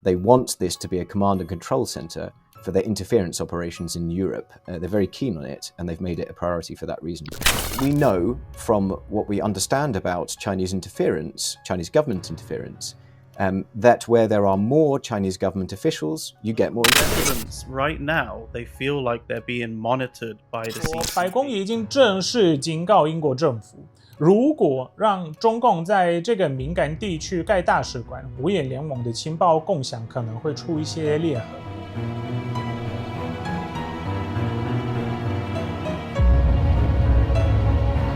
They want this to be a command and control center for their interference operations in Europe. They're very keen on it, and they've made it a priority for that reason. We know from what we understand about Chinese interference, Chinese government interference, that where there are more Chinese government officials, you get more evidence. Right now, they feel like they're being monitored by the CCP. 白宫已经正式警告英国政府，如果让中共在这个敏感地区盖大使馆，五眼联盟的情报共享可能会出一些裂痕。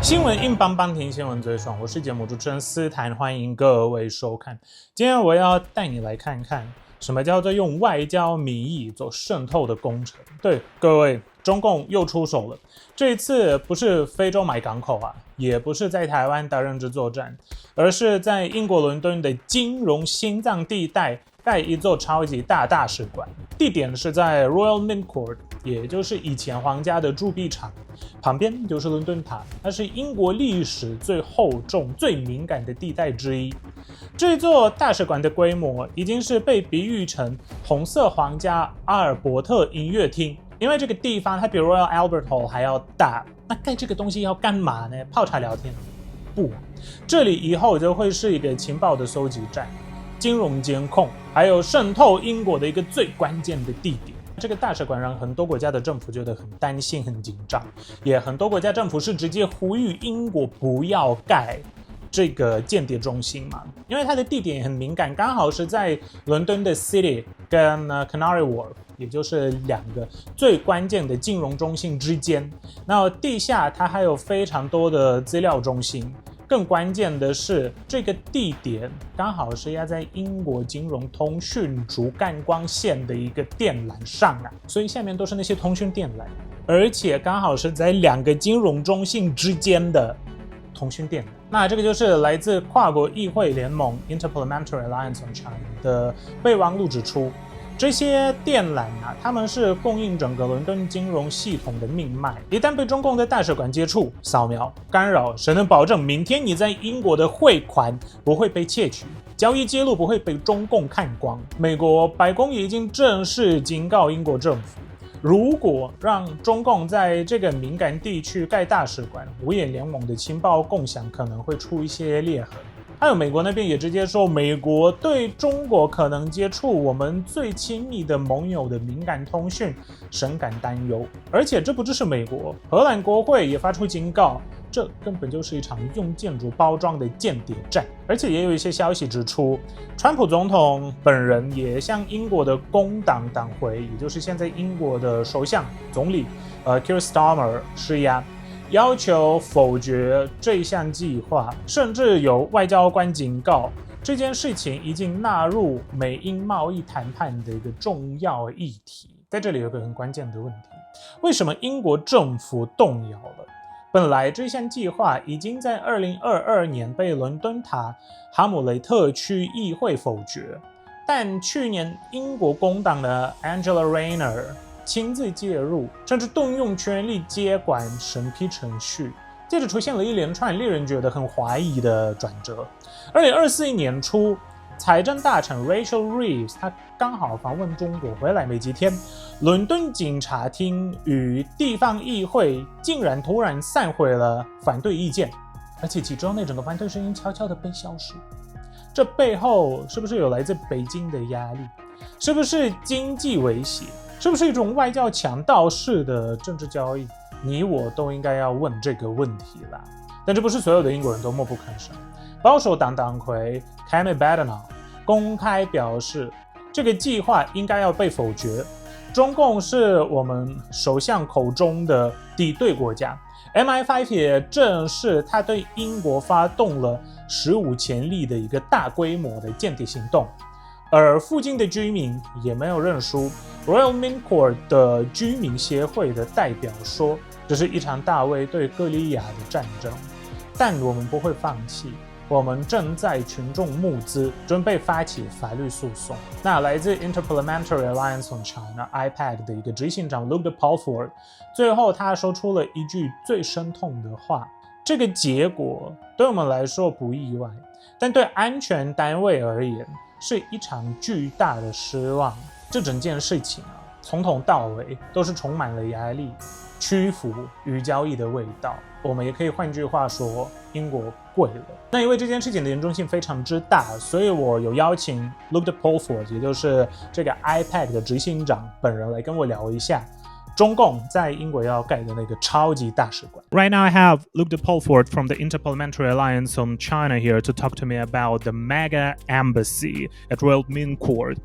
新闻硬邦邦，听新闻最爽。我是节目主持人斯坦，欢迎各位收看。今天我要带你来看看什么叫做用外交名义做渗透的工程。对各位，中共又出手了。这一次不是非洲买港口啊，也不是在台湾打认知作战，而是在英国伦敦的金融心脏地带盖一座超级大使馆，地点是在 Royal Mint Court， 也就是以前皇家的铸币厂，旁边就是伦敦塔，它是英国历史最厚重、最敏感的地带之一。这座大使馆的规模已经是被比喻成红色皇家阿尔伯特音乐厅，因为这个地方它比 Royal Albert Hall 还要大。那盖这个东西要干嘛呢？泡茶聊天？不，这里以后就会是一个情报的搜集站、金融监控，还有渗透英国的一个最关键的地点。这个大使馆让很多国家的政府觉得很担心、很紧张，也很多国家政府是直接呼吁英国不要盖这个间谍中心嘛，因为它的地点也很敏感，刚好是在伦敦的 City 跟Canary Wharf， 也就是两个最关键的金融中心之间。那地下它还有非常多的资料中心。更关键的是，这个地点刚好是压在英国金融通讯主干光线的一个电缆上啊，所以下面都是那些通讯电缆，而且刚好是在两个金融中心之间的通讯电缆。那这个就是来自跨国议会联盟 Interparliamentary Alliance on China 的备忘录指出，这些电缆啊，它们是供应整个伦敦金融系统的命脉。一旦被中共的大使馆接触、扫描、干扰，谁能保证明天你在英国的汇款不会被窃取，交易记录不会被中共看光？美国白宫已经正式警告英国政府，如果让中共在这个敏感地区盖大使馆，五眼联盟的情报共享可能会出一些裂痕。还有美国那边也直接说，美国对中国可能接触我们最亲密的盟友的敏感通讯深感担忧。而且这不只是美国，荷兰国会也发出警告，这根本就是一场用建筑包装的间谍战。而且也有一些消息指出，川普总统本人也向英国的工党党魁，也就是现在英国的首相总理Keir Starmer 施压，要求否决这项计划，甚至有外交官警告，这件事情已经纳入美英贸易谈判的一个重要议题。在这里有个很关键的问题，为什么英国政府动摇了？本来这项计划已经在2022年被伦敦塔哈姆雷特区议会否决，但去年英国工党的 Angela Rayner亲自介入，甚至动用权力接管审批程序，接着出现了一连串令人觉得很怀疑的转折。2024年初，财政大臣 Rachel Reeves 他刚好访问中国回来没几天，伦敦警察厅与地方议会竟然突然散会了反对意见，而且几周内整个反对声音悄悄的被消失。这背后是不是有来自北京的压力？是不是经济威胁？是不是一种外交强盗式的政治交易？你我都应该要问这个问题啦。但这不是所有的英国人都漠不吭声。保守党党魁 Kemi Badenoch 公开表示，这个计划应该要被否决。中共是我们首相口中的敌对国家。MI5 也正是他对英国发动了史无前例的一个大规模的间谍行动。而附近的居民也没有认输。Royal Mint Court 的居民协会的代表说，这是一场大卫对歌利亚的战争，但我们不会放弃，我们正在群众募资，准备发起法律诉讼。那来自 Interparliamentary Alliance on China IPAC 的一个执行长 Luke de Pulford， 最后他说出了一句最生痛的话，这个结果对我们来说不意外，但对安全单位而言，是一场巨大的失望。这整件事情从头到尾都是充满了压力、屈服与交易的味道。我们也可以换句话说，英国跪了。那因为这件事情的严重性非常之大，所以我有邀请 Luke de Pulford， 也就是这个 IPAC 的执行长本人来跟我聊一下中共在英国要盖的那个超级大使馆。Right now I have Luke de Pulford from the Interparliamentary Alliance on China here to talk to me about the mega embassy at Royal Ming Court.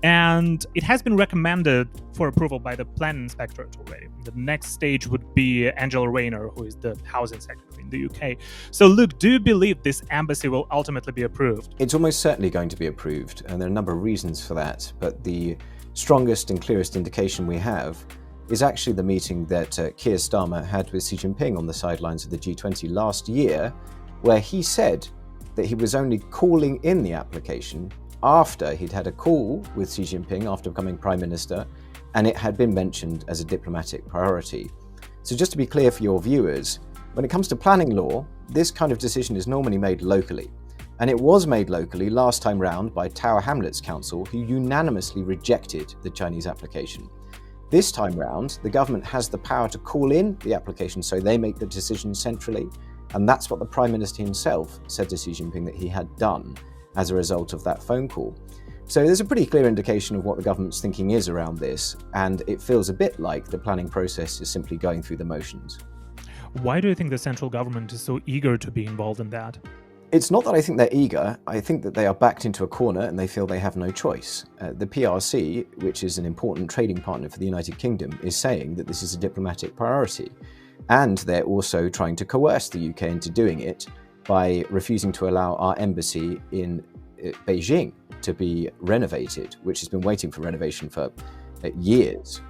And it has been recommended for approval by the Plan Inspectorate already. The next stage would be Angela Rayner, who is the Housing Secretary in the UK. So Luke, do you believe this embassy will ultimately be approved? It's almost certainly going to be approved, and there are a number of reasons for that, but the strongest and clearest indication we have is actually the meeting that Keir Starmer had with Xi Jinping on the sidelines of the G20 last year, where he said that he was only calling in the application after he'd had a call with Xi Jinping after becoming Prime Minister, and it had been mentioned as a diplomatic priority. So just to be clear for your viewers, when it comes to planning law, this kind of decision is normally made locally. And it was made locally last time round by Tower Hamlets Council, who unanimously rejected the Chinese application. This time round, the government has the power to call in the application, so they make the decision centrally, and that's what the Prime Minister himself said to Xi Jinping that he had done as a result of that phone call. So there's a pretty clear indication of what the government's thinking is around this, and it feels a bit like the planning process is simply going through the motions. Why do you think the central government is so eager to be involved in that? It's not that I think they're eager, I think that they are backed into a corner and they feel they have no choice. The PRC, which is an important trading partner for the United Kingdom, is saying that this is a diplomatic priority. And they're also trying to coerce the UK into doing it by refusing to allow our embassy in Beijing to be renovated, which has been waiting for renovation for years.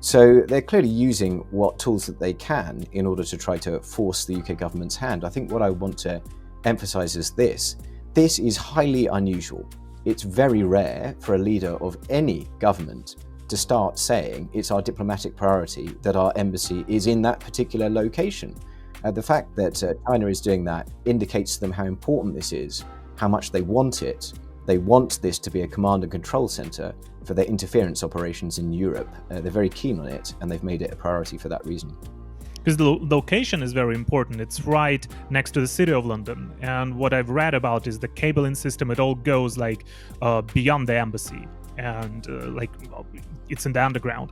So they're clearly using what tools that they can in order to try to force the UK government's hand. I think what I want to emphasize is this is highly unusual. It's very rare for a leader of any government to start saying it's our diplomatic priority that our embassy is in that particular location. The fact that China is doing that indicates to them how important this is, how much they want it. They want this to be a command and control center for their interference operations in Europe. They're very keen on it, and they've made it a priority for that reason. Because the location is very important. It's right next to the city of London. And what I've read about is the cabling system. It all goes beyond the embassy, and it's in the underground.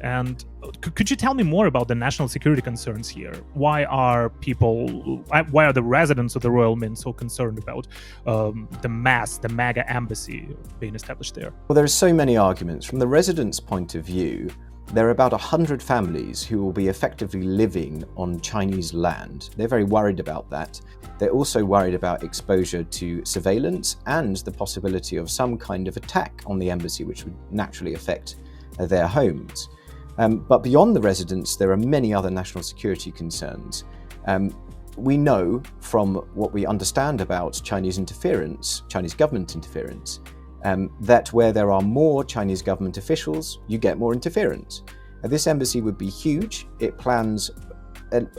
And could you tell me more about the national security concerns here? Why are the residents of the Royal Mint so concerned about the mega embassy being established there? Well, there are so many arguments. From the residents' point of view, there are about 100 families who will be effectively living on Chinese land. They're very worried about that. They're also worried about exposure to surveillance and the possibility of some kind of attack on the embassy, which would naturally affect their homes. But beyond the residents, there are many other national security concerns. We know from what we understand about Chinese government interference, that where there are more Chinese government officials, you get more interference. This embassy would be huge. It plans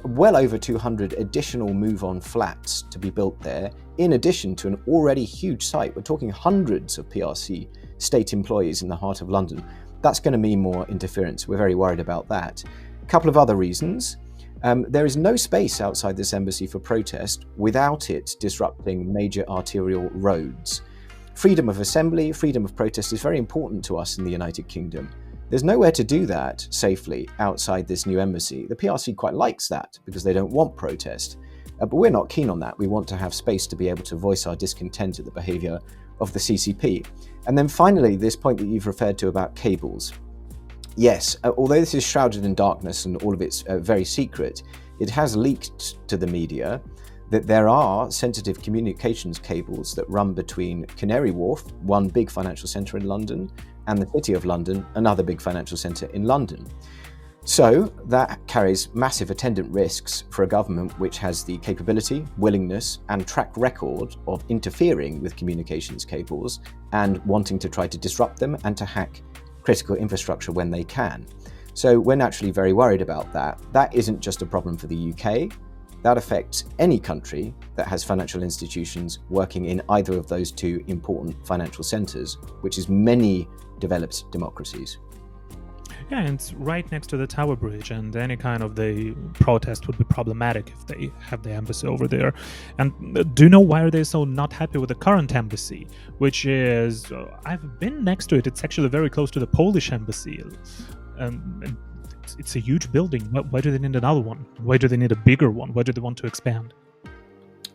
well over 200 additional move-on flats to be built there, in addition to an already huge site. We're talking hundreds of PRC state employees in the heart of London. That's going to mean more interference. We're very worried about that. A couple of other reasons. There is no space outside this embassy for protest without it disrupting major arterial roads. Freedom of assembly, freedom of protest is very important to us in the United Kingdom. There's nowhere to do that safely outside this new embassy. The PRC quite likes that because they don't want protest. But we're not keen on that. We want to have space to be able to voice our discontent at the behaviour of the CCP. And then finally, this point that you've referred to about cables. Yes, although this is shrouded in darkness and all of it's very secret, it has leaked to the media that there are sensitive communications cables that run between Canary Wharf, one big financial centre in London, and the City of London, another big financial centre in London. So that carries massive attendant risks for a government which has the capability, willingness, and track record of interfering with communications cables and wanting to try to disrupt them and to hack critical infrastructure when they can. So we're naturally very worried about that. That isn't just a problem for the UK. that affects any country that has financial institutions working in either of those two important financial centers, which is many developed democracies. Yeah, and it's right next to the Tower Bridge, and any kind of the protest would be problematic if they have the embassy over there. And do you know why are they so not happy with the current embassy, which is, I've been next to it, it's actually very close to the Polish embassy. And it's a huge building. Why do they need another one? Why do they need a bigger one? Why do they want to expand?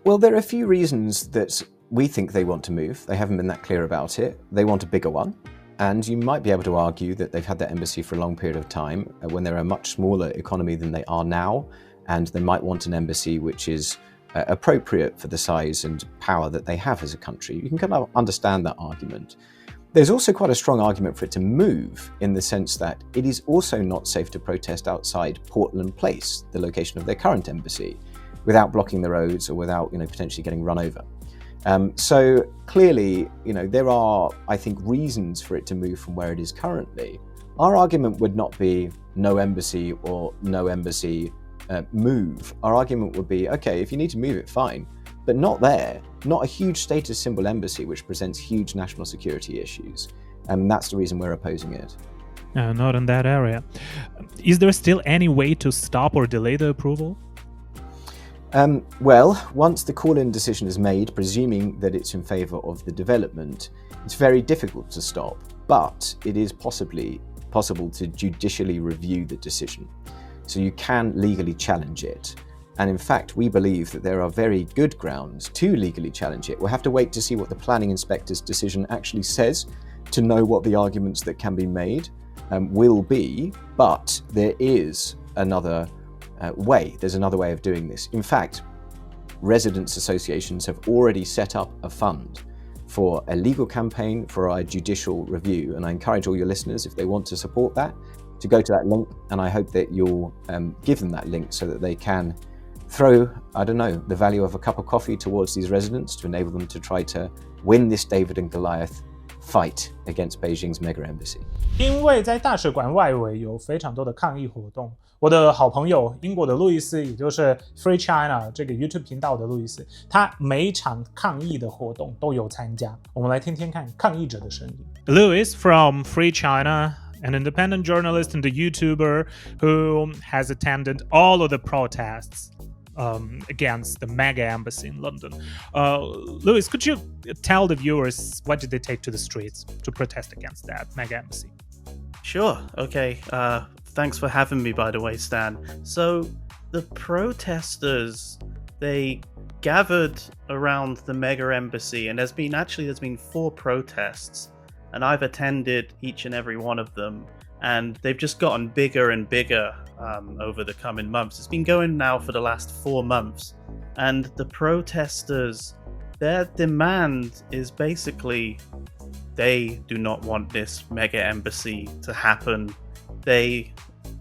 Well, there are a few reasons that we think they want to move. They haven't been that clear about it. They want a bigger one. And you might be able to argue that they've had that embassy for a long period of time when they're a much smaller economy than they are now, and they might want an embassy which is appropriate for the size and power that they have as a country. You can kind of understand that argument. There's also quite a strong argument for it to move in the sense that it is also not safe to protest outside Portland Place, the location of their current embassy, without blocking the roads or without, potentially getting run over. So clearly, there are, I think, reasons for it to move from where it is currently. Our argument would not be no embassy or no embassy move. Our argument would be, okay, if you need to move it, fine, but not there, not a huge status symbol embassy which presents huge national security issues. And that's the reason we're opposing it. Not in that area. Is there still any way to stop or delay the approval? Well, once the call-in decision is made, presuming that it's in favour of the development, it's very difficult to stop, but it is possible to judicially review the decision. So you can legally challenge it. And in fact, we believe that there are very good grounds to legally challenge it. We'll have to wait to see what the planning inspector's decision actually says to know what the arguments that can be made will be, but there is another way. There's another way of doing this. In fact, residents' associations have already set up a fund for a legal campaign for our judicial review, and I encourage all your listeners, if they want to support that, to go to that link, and I hope that you'll give them that link so that they can throw, the value of a cup of coffee towards these residents to enable them to try to win this David and Goliath fight against Beijing's mega embassy. 因为在大使馆外围有非常多的抗议活动，我的好朋友英国的路易斯，也就是 Free China 这个 YouTube 频道的路易斯，他每一场抗议的活动都有参加。我们来听听看抗议者的声音。Louis from Free China, an independent journalist and a YouTuber who has attended all of the protests against the mega embassy in London. Louis, could you tell the viewers what did they take to the streets to protest against that mega embassy? Sure. Okay. Thanks for having me, by the way, Stan. So the protesters, they gathered around the mega embassy, and there's been 4 protests, and I've attended each and every one of them, and they've just gotten bigger and bigger over the coming months. It's been going now for the last 4 months, and the protesters, their demand is basically they do not want this mega embassy to happen. They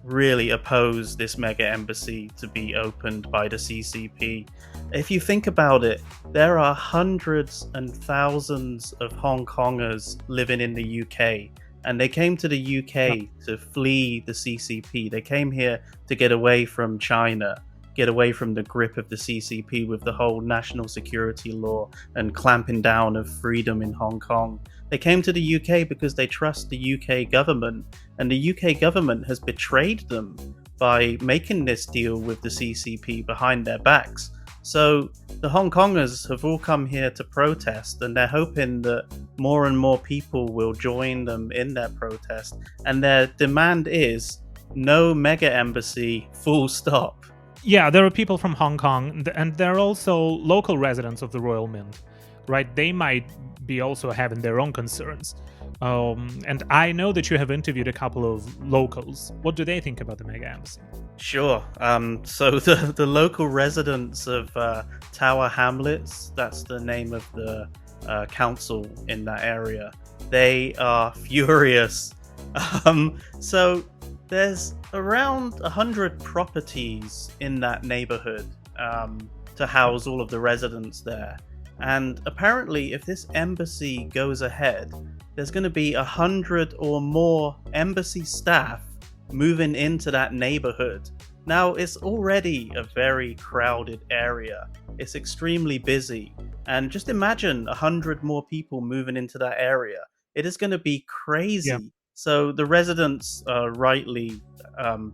really oppose this mega embassy to be opened by the CCP. If you think about it, there are hundreds and thousands of Hong Kongers living in the UK, and they came to the UK to flee the CCP. They came here to get away from China, get away from the grip of the CCP with the whole national security law and clamping down of freedom in Hong Kong. They came to the UK because they trust the UK government, and the UK government has betrayed them by making this deal with the CCP behind their backs. So the Hong Kongers have all come here to protest, and they're hoping that more and more people will join them in their protest. And their demand is no mega embassy, full stop. Yeah, there are people from Hong Kong, and there are also local residents of the Royal Mint, right? They might be also having their own concerns. And I know that you have interviewed a couple of locals. What do they think about the mega embassy? Sure. So the local residents of Tower Hamlets, that's the name of the council in that area, they are furious. So there's around 100 properties in that neighborhood to house all of the residents there. And apparently, if this embassy goes ahead, there's going to be 100 or more embassy staff moving into that neighborhood Now, it's already a very crowded area. It's extremely busy. And just imagine 100 more people moving into that area. It is going to be crazy. Yeah. So the residents are rightly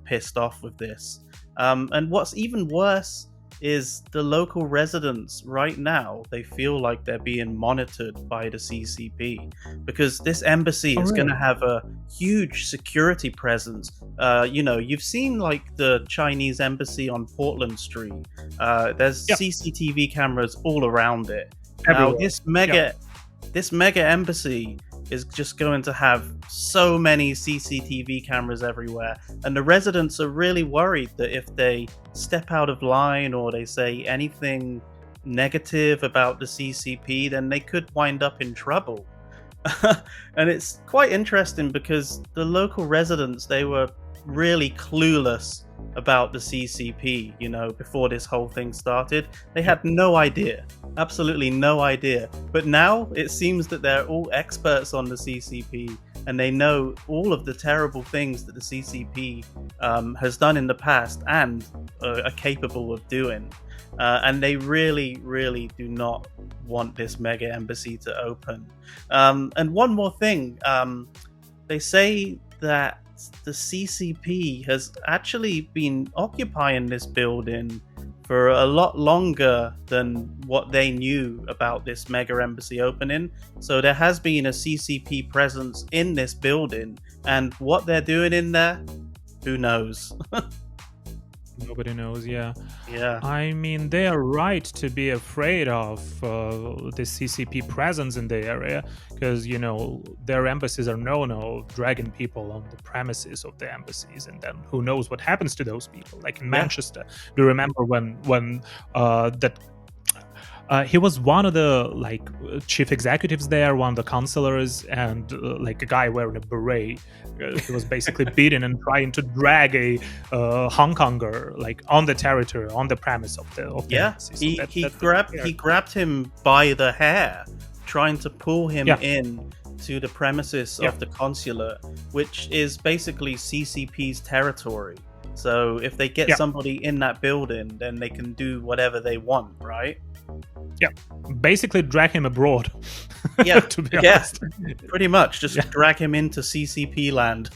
pissed off with this. And what's even worse is the local residents right now, they feel like they're being monitored by the CCP because this embassy is going to have a huge security presence. You've seen like the Chinese embassy on Portland Street. There's CCTV cameras all around it. Everywhere. Now this mega embassy is just going to have so many CCTV cameras everywhere. And the residents are really worried that if they step out of line or they say anything negative about the CCP, then they could wind up in trouble. And it's quite interesting because the local residents, they were really clueless about the CCP, before this whole thing started. They had no idea, absolutely no idea. But now it seems that they're all experts on the CCP and they know all of the terrible things that the CCP has done in the past and are capable of doing. And they really, really do not want this mega embassy to open. And one more thing, they say that the CCP has actually been occupying this building for a lot longer than what they knew about this mega embassy opening. So there has been a CCP presence in this building, and what they're doing in there, who knows? Nobody knows, yeah. Yeah. I mean, they are right to be afraid of the CCP presence in the area because, their embassies are known of dragging people on the premises of the embassies, and then who knows what happens to those people. Like in Manchester, do you remember when he was one of the chief executives there, one of the counselors, and a guy wearing a beret. He was basically beating and trying to drag a Hong Konger on the territory, on the premise of the embassy. So he grabbed him by the hair, trying to pull him in to the premises of the consulate, which is basically CCP's territory. So if they get somebody in that building, then they can do whatever they want, right? Yeah, basically drag him abroad. Yeah, to be honest. Pretty much just drag him into CCP land.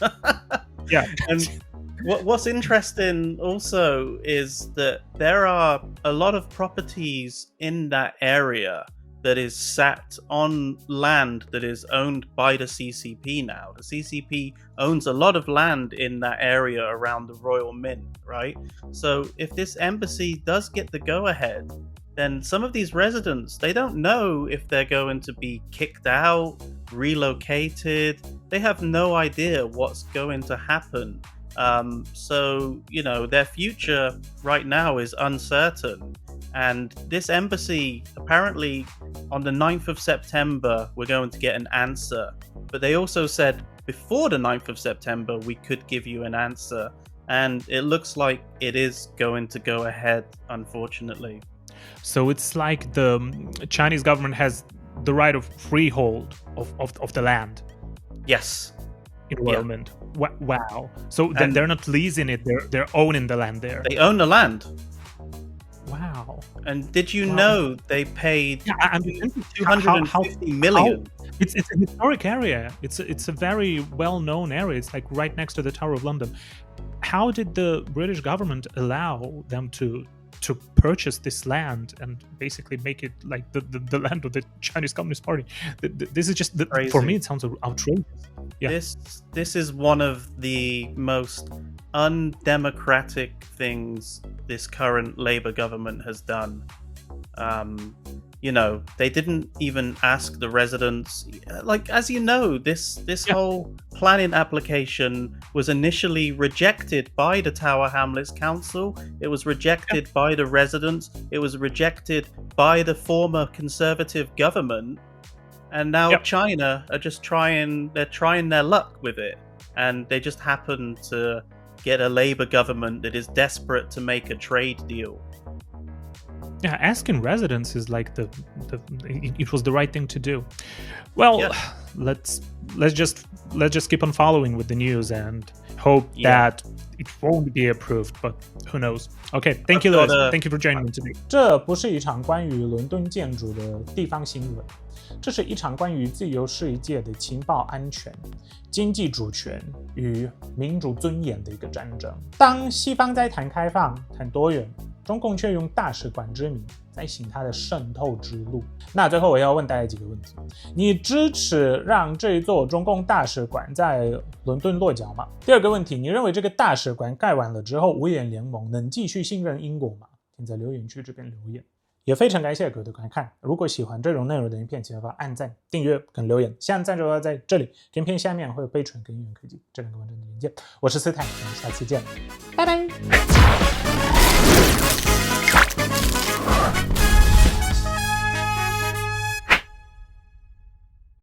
And what's interesting also is that there are a lot of properties in that area that is sat on land that is owned by the CCP now. The CCP owns a lot of land in that area around the Royal Mint, right? So if this embassy does get the go-ahead, then some of these residents, they don't know if they're going to be kicked out, relocated. They have no idea what's going to happen. So, their future right now is uncertain. And this embassy, apparently on the 9th of September, we're going to get an answer. But they also said before the 9th of September, we could give you an answer. And it looks like it is going to go ahead, unfortunately. So it's like the Chinese government has the right of freehold of the land. Yes. In Royal Mint. Wow. So they're not leasing it, they're owning the land there. They own the land. Wow. And did you know they paid 250 million? It's a historic area. It's a very well-known area. It's right next to the Tower of London. How did the British government allow them to purchase this land and basically make it the land of the Chinese Communist Party? This is just for me it sounds outrageous. This is one of the most undemocratic things this current Labour government has done. They didn't even ask the residents. As you know, this whole planning application was initially rejected by the Tower Hamlets Council. It was rejected by the residents. It was rejected by the former Conservative government. And now China are just trying their luck with it. And they just happen to get a Labour government that is desperate to make a trade deal. Yeah, asking residents is like it was the right thing to do. Well, yeah. let's just keep on following with the news and hope that it won't be approved, but who knows? Okay, thank you, Louis. Thank you for joining me today. 这不是一场关于伦敦建筑的地方新闻，这是一场关于自由世界的情报安全、经济主权与民主尊严的一个战争。当西方在谈开放、谈多元，中共却用大使馆之名在行它的渗透之路。那最后我要问大家几个问题：你支持让这一座中共大使馆在伦敦落脚吗？第二个问题，你认为这个大使馆盖完了之后，五眼联盟能继续信任英国吗？请在留言区这边留言。也非常感谢各位的观看，如果喜欢这种内容的影片，请帮按赞、订阅跟留言。现在赞助要在这里，影片下面会有Patron跟应援科技这两个完整的连接。我是斯坦，我们下次见，拜拜。